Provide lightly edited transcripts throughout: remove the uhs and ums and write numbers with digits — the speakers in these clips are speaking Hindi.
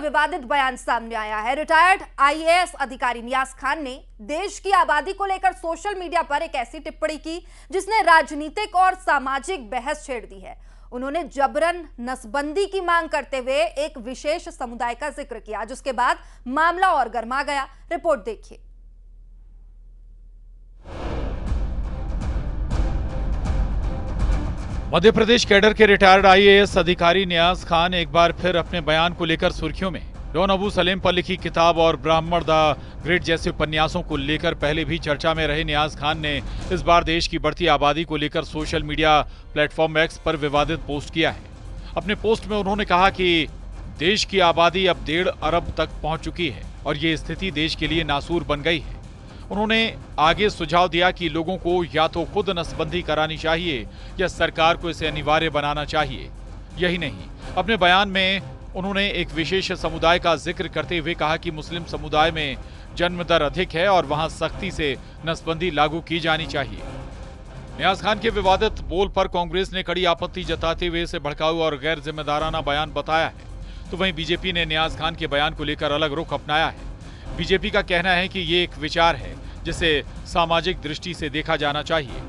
विवादित बयान सामने आया है। रिटायर्ड आईएएस अधिकारी नियाज खान ने देश की आबादी को लेकर सोशल मीडिया पर एक ऐसी टिप्पणी की जिसने राजनीतिक और सामाजिक बहस छेड़ दी है। उन्होंने जबरन नसबंदी की मांग करते हुए एक विशेष समुदाय का जिक्र किया, जिसके बाद मामला और गर्मा गया। रिपोर्ट देखिए। मध्य प्रदेश कैडर के रिटायर्ड आईएएस अधिकारी नियाज खान एक बार फिर अपने बयान को लेकर सुर्खियों में। डॉन अबू सलेम पर लिखी किताब और ब्राह्मण द ग्रेट जैसे उपन्यासों को लेकर पहले भी चर्चा में रहे नियाज खान ने इस बार देश की बढ़ती आबादी को लेकर सोशल मीडिया प्लेटफॉर्म एक्स पर विवादित पोस्ट किया है। अपने पोस्ट में उन्होंने कहा कि देश की आबादी अब 1.5 अरब तक पहुंच चुकी है और ये स्थिति देश के लिए नासूर बन गई है। उन्होंने आगे सुझाव दिया कि लोगों को या तो खुद नसबंदी करानी चाहिए या सरकार को इसे अनिवार्य बनाना चाहिए। यही नहीं, अपने बयान में उन्होंने एक विशेष समुदाय का जिक्र करते हुए कहा कि मुस्लिम समुदाय में जन्म दर अधिक है और वहां सख्ती से नसबंदी लागू की जानी चाहिए। नियाज खान के विवादित बोल पर कांग्रेस ने कड़ी आपत्ति जताते हुए इसे भड़काऊ और गैर जिम्मेदाराना बयान बताया है, तो वहीं बीजेपी ने नियाज खान के बयान को लेकर अलग रुख अपनाया है। बीजेपी का कहना है कि ये एक विचार है जिसे सामाजिक दृष्टि से देखा जाना चाहिए।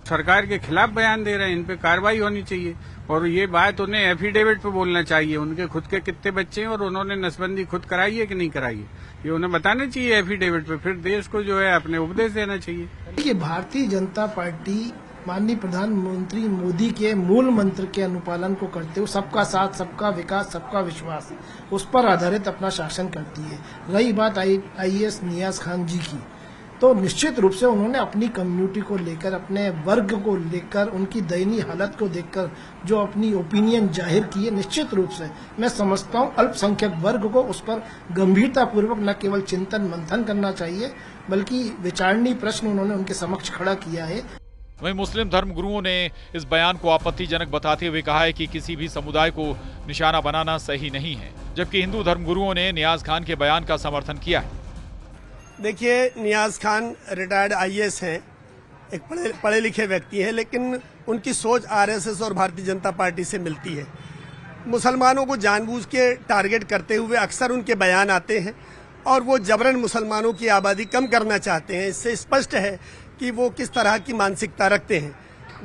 सरकार के खिलाफ बयान दे रहे हैं, इन पे कार्रवाई होनी चाहिए और ये बात उन्हें एफिडेविट पे बोलना चाहिए। उनके खुद के कितने बच्चे हैं और उन्होंने नसबंदी खुद कराई है कि नहीं कराई है, ये उन्हें बताना चाहिए एफिडेविट पे। फिर देश को जो है अपने उपदेश देना चाहिए। देखिए, भारतीय जनता पार्टी माननीय प्रधानमंत्री मोदी के मूल मंत्र के अनुपालन को करते हुए सबका साथ, सबका विकास, सबका विश्वास, उस पर आधारित अपना शासन करती है। रही बात आईएएस नियाज खान जी की, तो निश्चित रूप से उन्होंने अपनी कम्युनिटी को लेकर, अपने वर्ग को लेकर, उनकी दयनीय हालत को देखकर जो अपनी ओपिनियन जाहिर की है, निश्चित रूप से मैं समझता हूं अल्पसंख्यक वर्ग को उस पर गंभीरतापूर्वक न केवल चिंतन मंथन करना चाहिए बल्कि विचारणीय प्रश्न उन्होंने उनके समक्ष खड़ा किया है। वहीं मुस्लिम धर्म गुरुओं ने इस बयान को आपत्तिजनक बताते हुए कहा है कि किसी भी समुदाय को निशाना बनाना सही नहीं है, जबकि हिंदू धर्म गुरुओं ने नियाज खान के बयान का समर्थन किया है। देखिए, नियाज खान रिटायर्ड आईएएस हैं, एक पढ़े लिखे व्यक्ति हैं, लेकिन उनकी सोच आरएसएस और भारतीय जनता पार्टी से मिलती है। मुसलमानों को जानबूझ के टारगेट करते हुए अक्सर उनके बयान आते हैं और वो जबरन मुसलमानों की आबादी कम करना चाहते हैं। इससे स्पष्ट है कि वो किस तरह की मानसिकता रखते हैं।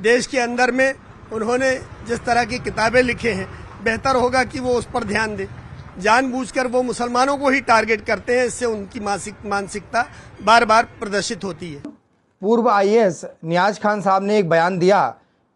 देश के अंदर में उन्होंने जिस तरह की किताबें लिखे हैं, बेहतर होगा कि वो उस पर ध्यान दें। जानबूझकर वो मुसलमानों को ही टारगेट करते हैं, इससे उनकी मानसिकता बार बार प्रदर्शित होती है। पूर्व आईएएस नियाज खान साहब ने एक बयान दिया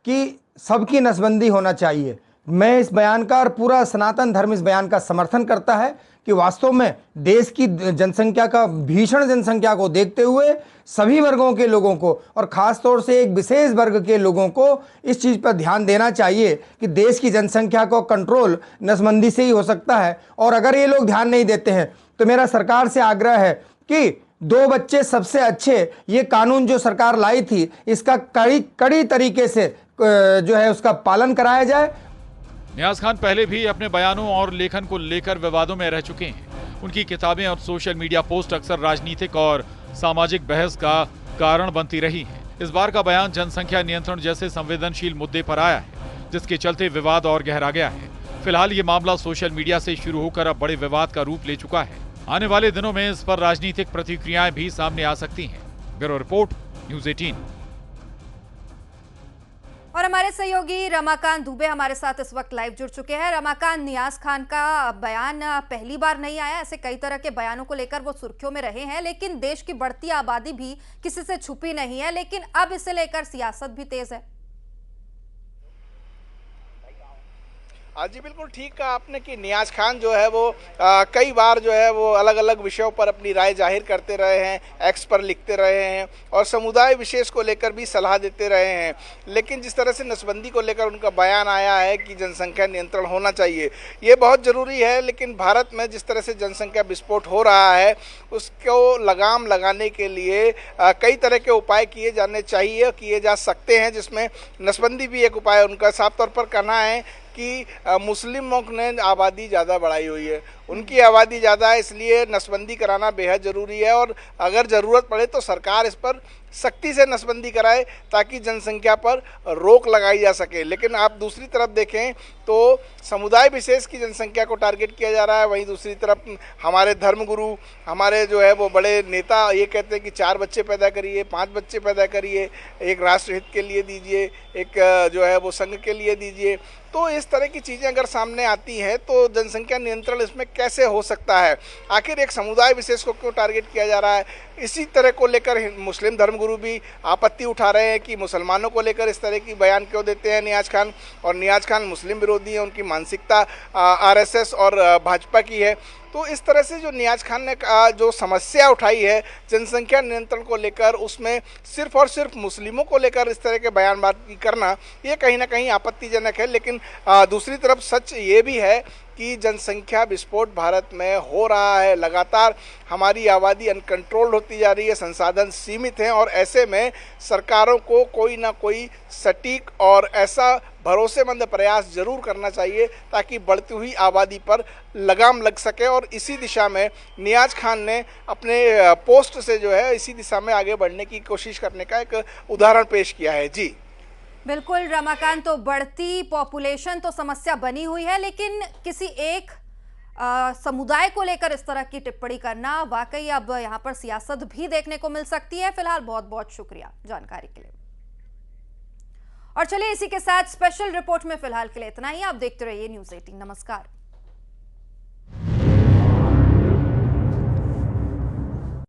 कि सबकी नसबंदी होना चाहिए। मैं इस बयान का और पूरा सनातन धर्म इस बयान का समर्थन करता है कि वास्तव में देश की जनसंख्या का भीषण जनसंख्या को देखते हुए सभी वर्गों के लोगों को और खास तौर से एक विशेष वर्ग के लोगों को इस चीज़ पर ध्यान देना चाहिए कि देश की जनसंख्या को कंट्रोल नसबंदी से ही हो सकता है। और अगर ये लोग ध्यान नहीं देते हैं तो मेरा सरकार से आग्रह है कि 2 बच्चे सबसे अच्छे ये कानून जो सरकार लाई थी, इसका कड़ी तरीके से जो है उसका पालन कराया जाए। नियाज खान पहले भी अपने बयानों और लेखन को लेकर विवादों में रह चुके हैं। उनकी किताबें और सोशल मीडिया पोस्ट अक्सर राजनीतिक और सामाजिक बहस का कारण बनती रही हैं। इस बार का बयान जनसंख्या नियंत्रण जैसे संवेदनशील मुद्दे पर आया है, जिसके चलते विवाद और गहरा गया है। फिलहाल ये मामला सोशल मीडिया से शुरू होकर अब बड़े विवाद का रूप ले चुका है। आने वाले दिनों में इस पर राजनीतिक प्रतिक्रियाएं भी सामने आ सकती हैं। Bureau report, news 18। और हमारे सहयोगी रमाकांत दुबे हमारे साथ इस वक्त लाइव जुड़ चुके हैं। रमाकांत, नियाज खान का बयान पहली बार नहीं आया, ऐसे कई तरह के बयानों को लेकर वो सुर्खियों में रहे हैं, लेकिन देश की बढ़ती आबादी भी किसी से छुपी नहीं है, लेकिन अब इसे लेकर सियासत भी तेज है। जी बिल्कुल ठीक कहा आपने कि नियाज खान जो है वो कई बार जो है वो अलग अलग विषयों पर अपनी राय जाहिर करते रहे हैं, एक्स पर लिखते रहे हैं और समुदाय विशेष को लेकर भी सलाह देते रहे हैं। लेकिन जिस तरह से नसबंदी को लेकर उनका बयान आया है कि जनसंख्या नियंत्रण होना चाहिए, ये बहुत ज़रूरी है। लेकिन भारत में जिस तरह से जनसंख्या विस्फोट हो रहा है, उसको लगाम लगाने के लिए कई तरह के उपाय किए जाने चाहिए, किए जा सकते हैं, जिसमें नसबंदी भी एक उपाय। उनका साफ तौर पर कहना है कि मुस्लिमों ने आबादी ज़्यादा बढ़ाई हुई है, उनकी आबादी ज़्यादा है, इसलिए नसबंदी कराना बेहद ज़रूरी है। और अगर ज़रूरत पड़े तो सरकार इस पर सख्ती से नसबंदी कराए ताकि जनसंख्या पर रोक लगाई जा सके। लेकिन आप दूसरी तरफ देखें तो समुदाय विशेष की जनसंख्या को टारगेट किया जा रहा है, वहीं दूसरी तरफ हमारे धर्मगुरु, हमारे जो है वो बड़े नेता ये कहते हैं कि 4 बच्चे पैदा करिए, 5 बच्चे पैदा करिए, एक राष्ट्रहित के लिए दीजिए, एक जो है वो संघ के लिए दीजिए। तो इस तरह की चीज़ें अगर सामने आती हैं तो जनसंख्या नियंत्रण इसमें कैसे हो सकता है? आखिर एक समुदाय विशेष को क्यों टारगेट किया जा रहा है? इसी तरह को लेकर मुस्लिम धर्मगुरु भी आपत्ति उठा रहे हैं कि मुसलमानों को लेकर इस तरह की बयान क्यों देते हैं नियाज खान। और नियाज खान मुस्लिम विरोधी है, उनकी मानसिकता आरएसएस और भाजपा की है। तो इस तरह से जो नियाज खान ने जो समस्या उठाई है जनसंख्या नियंत्रण को लेकर, उसमें सिर्फ और सिर्फ मुस्लिमों को लेकर इस तरह के बयानबाजी करना ये कहीं ना कहीं आपत्तिजनक है। लेकिन दूसरी तरफ सच ये भी है कि जनसंख्या विस्फोट भारत में हो रहा है। लगातार हमारी आबादी अनकंट्रोल्ड होती जा रही है, संसाधन सीमित हैं और ऐसे में सरकारों को कोई ना कोई सटीक और ऐसा भरोसेमंद प्रयास जरूर करना चाहिए ताकि बढ़ती हुई आबादी पर लगाम लग सके। और इसी दिशा में नियाज खान ने अपने पोस्ट से जो है इसी दिशा में आगे बढ़ने की कोशिश करने का एक उदाहरण पेश किया है। जी बिल्कुल रमाकांत, तो बढ़ती पॉपुलेशन तो समस्या बनी हुई है, लेकिन किसी एक समुदाय को लेकर इस तरह की टिप्पणी करना वाकई अब यहाँ पर सियासत भी देखने को मिल सकती है। फिलहाल बहुत बहुत शुक्रिया जानकारी के लिए। और चलिए इसी के साथ स्पेशल रिपोर्ट में फिलहाल के लिए इतना ही। आप देखते रहिए न्यूज़ 18। नमस्कार।